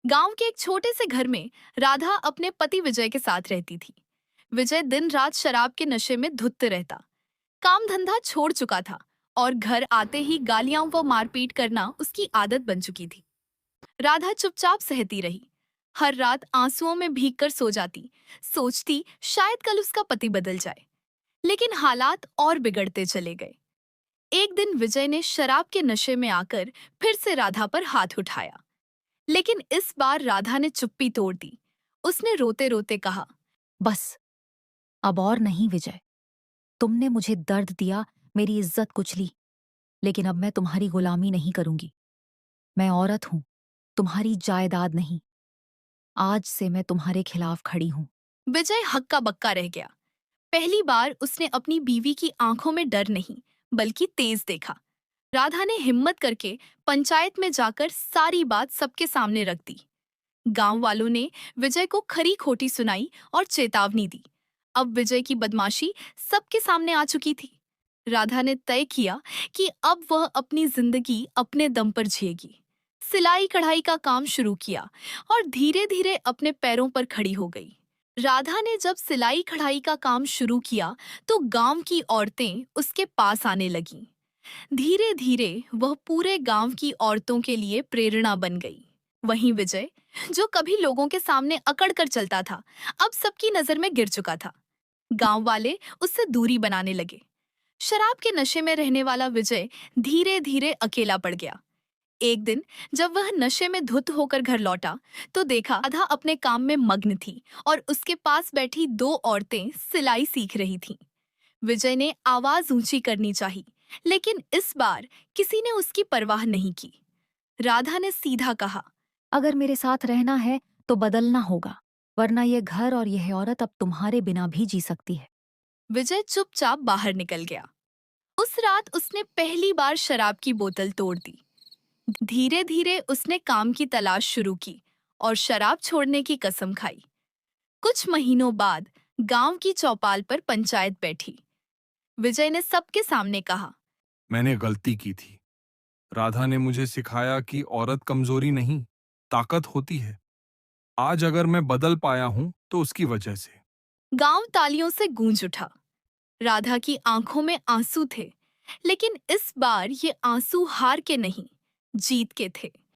गांव के एक छोटे से घर में राधा अपने पति विजय के साथ रहती थी। विजय दिन रात शराब के नशे में धुत रहता, काम धंधा छोड़ चुका था और घर आते ही गालियां व मारपीट करना उसकी आदत बन चुकी थी। राधा चुपचाप सहती रही, हर रात आंसुओं में भीगकर सो जाती, सोचती शायद कल उसका पति बदल जाए। लेकिन हालात और बिगड़ते चले गए। एक दिन विजय ने शराब के नशे में आकर फिर से राधा पर हाथ उठाया, लेकिन इस बार राधा ने चुप्पी तोड़ दी। उसने रोते रोते कहा, बस, अब और नहीं विजय। तुमने मुझे दर्द दिया, मेरी इज्जत कुचली, लेकिन अब मैं तुम्हारी गुलामी नहीं करूंगी। मैं औरत हूं, तुम्हारी जायदाद नहीं। आज से मैं तुम्हारे खिलाफ खड़ी हूं। विजय हक्का बक्का रह गया। पहली बार उसने अपनी बीवी की आंखों में डर नहीं बल्कि तेज देखा। राधा ने हिम्मत करके पंचायत में जाकर सारी बात सबके सामने रख दी। गांव वालों ने विजय को खरी खोटी सुनाई और चेतावनी दी। अब विजय की बदमाशी सबके सामने आ चुकी थी। राधा ने तय किया कि अब वह अपनी जिंदगी अपने दम पर जिएगी। सिलाई कढ़ाई का काम शुरू किया और धीरे धीरे अपने पैरों पर खड़ी हो गई। राधा ने जब सिलाई कढ़ाई का काम शुरू किया तो गांव की औरतें उसके पास आने लगीं। धीरे धीरे वह पूरे गांव की औरतों के लिए प्रेरणा बन गई। वहीं विजय, जो कभी लोगों के सामने अकड़ कर चलता था, अब सबकी नजर में गिर चुका था। गांव वाले उससे दूरी बनाने लगे। शराब के नशे में रहने वाला विजय धीरे धीरे अकेला पड़ गया। एक दिन जब वह नशे में धुत होकर घर लौटा तो देखा राधा अपने काम में मग्न थी और उसके पास बैठी दो औरतें सिलाई सीख रही थीं। विजय ने आवाज ऊंची करनी चाही, लेकिन इस बार किसी ने उसकी परवाह नहीं की। राधा ने सीधा कहा, अगर मेरे साथ रहना है तो बदलना होगा, वरना ये घर और यह औरत अब तुम्हारे बिना भी जी सकती है। विजय चुपचाप बाहर निकल गया। उस रात उसने पहली बार शराब की बोतल तोड़ दी। धीरे धीरे उसने काम की तलाश शुरू की और शराब छोड़ने की कसम खाई। कुछ महीनों बाद गांव की चौपाल पर पंचायत बैठी। विजय ने सबके सामने कहा, मैंने गलती की थी। राधा ने मुझे सिखाया कि औरत कमजोरी नहीं, ताकत होती है। आज अगर मैं बदल पाया हूं तो उसकी वजह से। गांव तालियों से गूंज उठा। राधा की आंखों में आंसू थे, लेकिन इस बार ये आंसू हार के नहीं, जीत के थे।